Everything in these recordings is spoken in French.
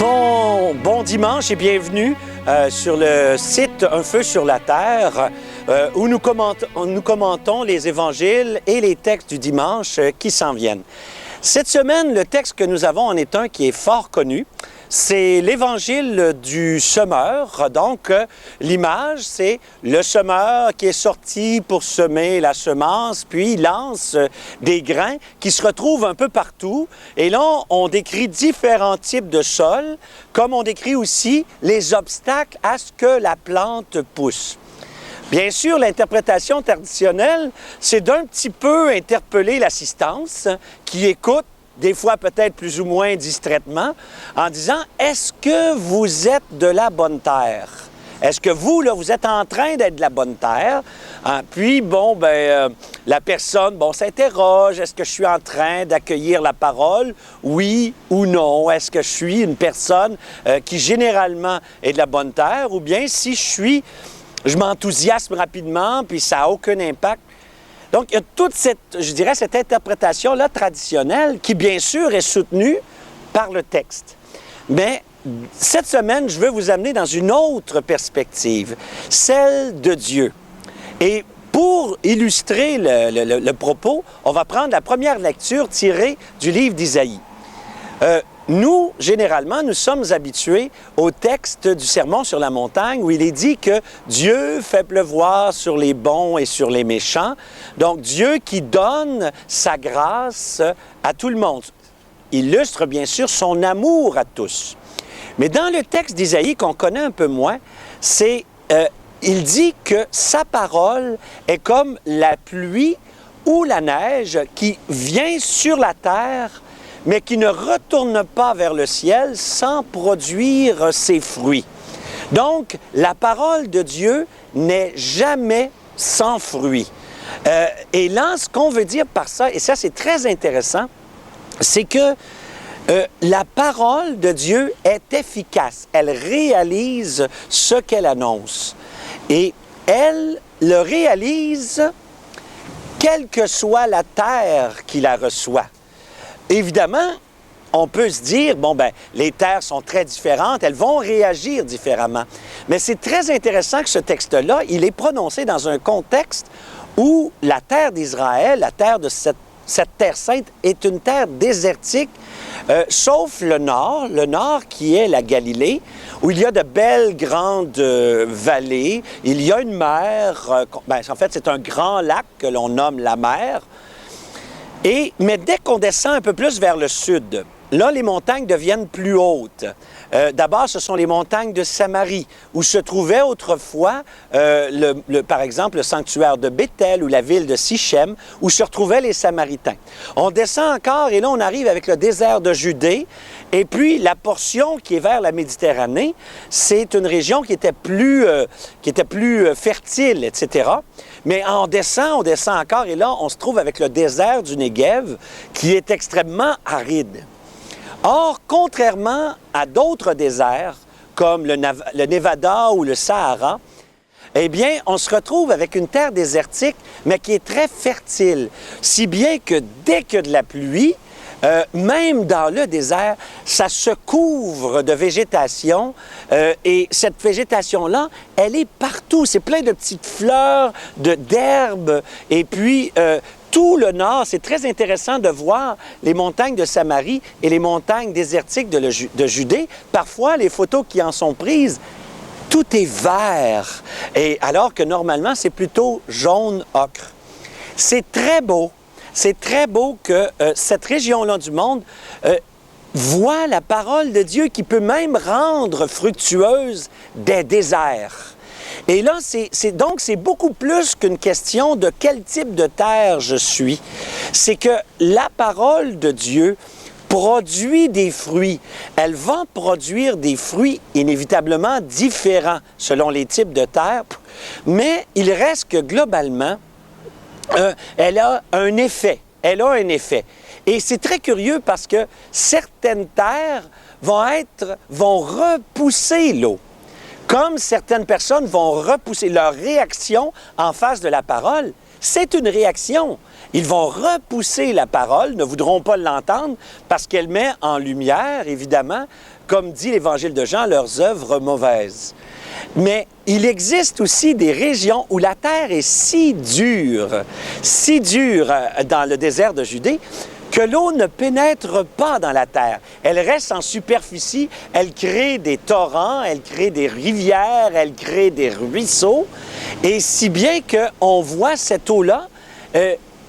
Bon dimanche et bienvenue sur le site Un feu sur la terre où nous commentons les évangiles et les textes du dimanche qui s'en viennent. Cette semaine, le texte que nous avons en est un qui est fort connu. C'est l'évangile du semeur. Donc, l'image, c'est le semeur qui est sorti pour semer la semence, puis il lance des grains qui se retrouvent un peu partout. Et là, on décrit différents types de sols, comme on décrit aussi les obstacles à ce que la plante pousse. Bien sûr, l'interprétation traditionnelle, c'est d'un petit peu interpeller l'assistance qui écoute, des fois peut-être plus ou moins distraitement, en disant « Est-ce que vous êtes de la bonne terre? Est-ce que vous, là, vous êtes en train d'être de la bonne terre? » Puis, la personne, s'interroge, est-ce que je suis en train d'accueillir la parole? Oui ou non? Est-ce que je suis une personne qui généralement est de la bonne terre? Ou bien si je m'enthousiasme rapidement, puis ça n'a aucun impact. Donc, il y a toute cette interprétation-là traditionnelle qui, bien sûr, est soutenue par le texte. Mais cette semaine, je veux vous amener dans une autre perspective, celle de Dieu. Et pour illustrer le propos, on va prendre la première lecture tirée du livre d'Isaïe. Nous, généralement, nous sommes habitués au texte du Sermon sur la montagne où il est dit que Dieu fait pleuvoir sur les bons et sur les méchants. Donc, Dieu qui donne sa grâce à tout le monde. Il illustre bien sûr son amour à tous. Mais dans le texte d'Isaïe qu'on connaît un peu moins, il dit que sa parole est comme la pluie ou la neige qui vient sur la terre mais qui ne retourne pas vers le ciel sans produire ses fruits. Donc, la parole de Dieu n'est jamais sans fruit. Et là, ce qu'on veut dire par ça, et ça c'est très intéressant, c'est que la parole de Dieu est efficace. Elle réalise ce qu'elle annonce. Et elle le réalise quelle que soit la terre qui la reçoit. Évidemment, on peut se dire, les terres sont très différentes, elles vont réagir différemment. Mais c'est très intéressant que ce texte-là, il est prononcé dans un contexte où la terre d'Israël, la terre de cette terre sainte, est une terre désertique, sauf le nord qui est la Galilée, où il y a de belles grandes vallées, il y a une mer, en fait c'est un grand lac que l'on nomme la mer. Mais dès qu'on descend un peu plus vers le sud, là, les montagnes deviennent plus hautes. D'abord, ce sont les montagnes de Samarie, où se trouvait autrefois, par exemple, le sanctuaire de Béthel ou la ville de Sichem, où se retrouvaient les Samaritains. On descend encore et là, on arrive avec le désert de Judée. Et puis, la portion qui est vers la Méditerranée, c'est une région qui était plus fertile, etc. Mais on descend encore, et là, on se trouve avec le désert du Negev, qui est extrêmement aride. Or, contrairement à d'autres déserts, comme le Nevada ou le Sahara, eh bien, on se retrouve avec une terre désertique, mais qui est très fertile. Si bien que dès qu'il y a de la pluie, même dans le désert, ça se couvre de végétation et cette végétation-là, elle est partout. C'est plein de petites fleurs, d'herbes et puis tout le nord. C'est très intéressant de voir les montagnes de Samarie et les montagnes désertiques de Judée. Parfois, les photos qui en sont prises, tout est vert, et alors que normalement, c'est plutôt jaune ocre. C'est très beau. C'est très beau que cette région-là du monde voit la parole de Dieu qui peut même rendre fructueuse des déserts. Et là, donc c'est beaucoup plus qu'une question de quel type de terre je suis. C'est que la parole de Dieu produit des fruits. Elle va produire des fruits inévitablement différents selon les types de terre, mais il reste que globalement, elle a un effet. Et c'est très curieux parce que certaines terres vont repousser l'eau. Comme certaines personnes vont repousser leur réaction en face de la parole, c'est une réaction. Ils vont repousser la parole, ne voudront pas l'entendre parce qu'elle met en lumière, évidemment, comme dit l'Évangile de Jean, leurs œuvres mauvaises. Mais il existe aussi des régions où la terre est si dure dans le désert de Judée, que l'eau ne pénètre pas dans la terre. Elle reste en superficie, elle crée des torrents, elle crée des rivières, elle crée des ruisseaux, et si bien qu'on voit cette eau-là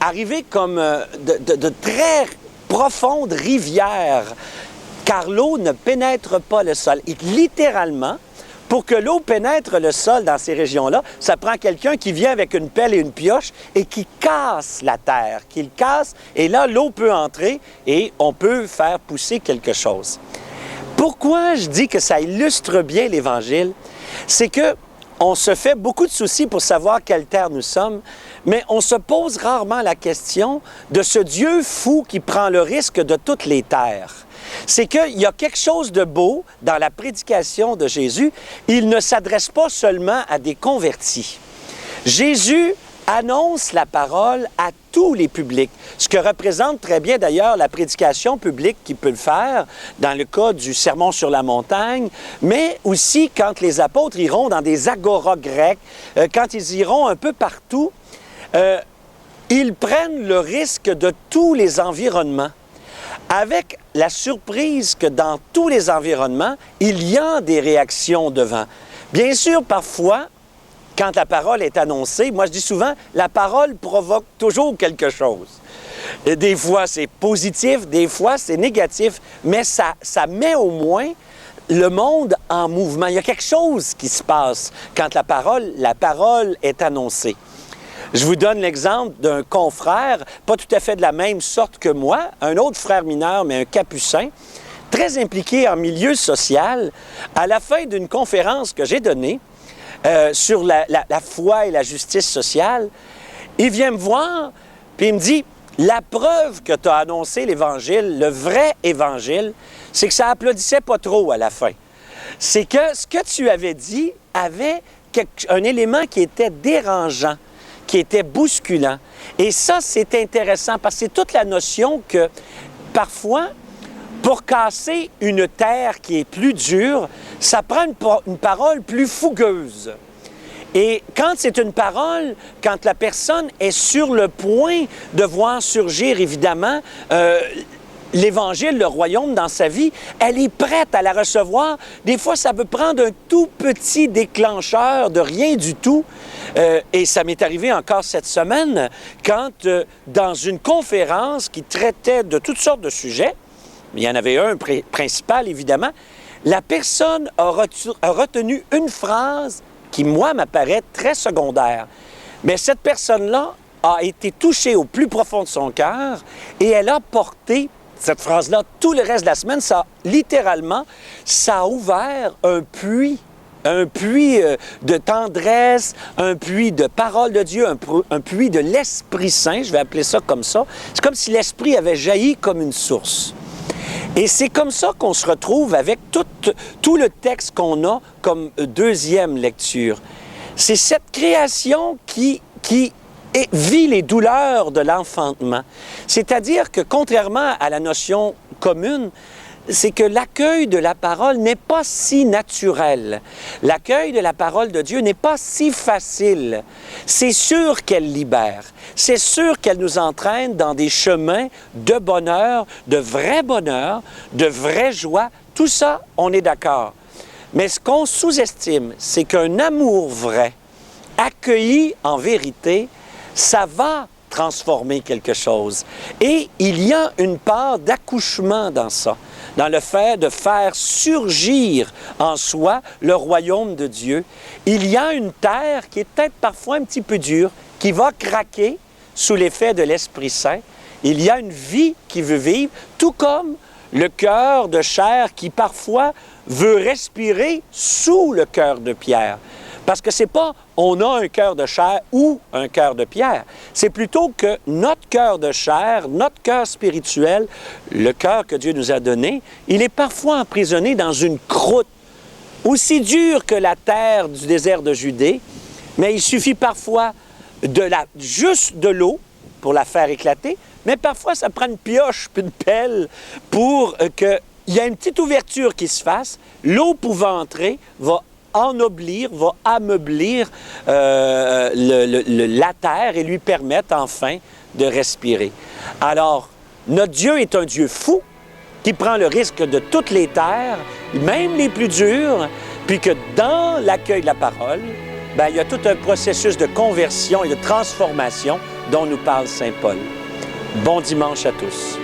arriver comme de très profondes rivières, car l'eau ne pénètre pas le sol. Et littéralement, pour que l'eau pénètre le sol dans ces régions-là, ça prend quelqu'un qui vient avec une pelle et une pioche et qui casse la terre, qui le casse, et là, l'eau peut entrer et on peut faire pousser quelque chose. Pourquoi je dis que ça illustre bien l'Évangile? C'est que on se fait beaucoup de soucis pour savoir quelle terre nous sommes, mais on se pose rarement la question de ce Dieu fou qui prend le risque de toutes les terres. C'est qu'il y a quelque chose de beau dans la prédication de Jésus. Il ne s'adresse pas seulement à des convertis. Jésus annonce la parole à tous les publics, ce que représente très bien d'ailleurs la prédication publique qui peut le faire dans le cas du Sermon sur la montagne, mais aussi quand les apôtres iront dans des agoras grecs, quand ils iront un peu partout, ils prennent le risque de tous les environnements, avec la surprise que dans tous les environnements, il y a des réactions devant. Bien sûr, parfois, quand la parole est annoncée, moi je dis souvent, la parole provoque toujours quelque chose. Et des fois c'est positif, des fois c'est négatif, mais ça met au moins le monde en mouvement. Il y a quelque chose qui se passe quand la parole est annoncée. Je vous donne l'exemple d'un confrère, pas tout à fait de la même sorte que moi, un autre frère mineur, mais un capucin, très impliqué en milieu social. À la fin d'une conférence que j'ai donnée sur la foi et la justice sociale, il vient me voir, puis il me dit, la preuve que tu as annoncé l'Évangile, le vrai Évangile, c'est que ça applaudissait pas trop à la fin. C'est que ce que tu avais dit avait un élément qui était dérangeant, qui était bousculant. Et ça, c'est intéressant parce que c'est toute la notion que, parfois, pour casser une terre qui est plus dure, ça prend une parole plus fougueuse. Et quand c'est une parole, quand la personne est sur le point de voir surgir, évidemment, l'Évangile, le royaume dans sa vie, elle est prête à la recevoir. Des fois, ça peut prendre un tout petit déclencheur de rien du tout. Et ça m'est arrivé encore cette semaine, quand dans une conférence qui traitait de toutes sortes de sujets, il y en avait un principal, évidemment, la personne a retenu une phrase qui, moi, m'apparaît très secondaire. Mais cette personne-là a été touchée au plus profond de son cœur et elle a porté cette phrase-là tout le reste de la semaine. Ça, littéralement, ça a ouvert un puits de tendresse, un puits de parole de Dieu, un puits de l'Esprit Saint, je vais appeler ça comme ça. C'est comme si l'Esprit avait jailli comme une source. Et c'est comme ça qu'on se retrouve avec tout le texte qu'on a comme deuxième lecture. C'est cette création qui vit les douleurs de l'enfantement. C'est-à-dire que, contrairement à la notion commune, c'est que l'accueil de la parole n'est pas si naturel. L'accueil de la parole de Dieu n'est pas si facile. C'est sûr qu'elle libère. C'est sûr qu'elle nous entraîne dans des chemins de bonheur, de vraie joie. Tout ça, on est d'accord. Mais ce qu'on sous-estime, c'est qu'un amour vrai, accueilli en vérité, ça va transformer quelque chose. Et il y a une part d'accouchement dans ça, dans le fait de faire surgir en soi le royaume de Dieu. Il y a une terre qui est peut-être parfois un petit peu dure, qui va craquer sous l'effet de l'Esprit Saint. Il y a une vie qui veut vivre, tout comme le cœur de chair qui parfois veut respirer sous le cœur de pierre. Parce que c'est pas on a un cœur de chair ou un cœur de pierre. C'est plutôt que notre cœur de chair, notre cœur spirituel, le cœur que Dieu nous a donné, il est parfois emprisonné dans une croûte aussi dure que la terre du désert de Judée, mais il suffit parfois juste de l'eau pour la faire éclater, mais parfois ça prend une pioche puis une pelle pour qu'il y ait une petite ouverture qui se fasse. L'eau pouvant entrer va ennoblir, va ameublir la terre et lui permettre enfin de respirer. Alors, notre Dieu est un Dieu fou qui prend le risque de toutes les terres, même les plus dures, puis que dans l'accueil de la parole, bien, il y a tout un processus de conversion et de transformation dont nous parle Saint Paul. Bon dimanche à tous.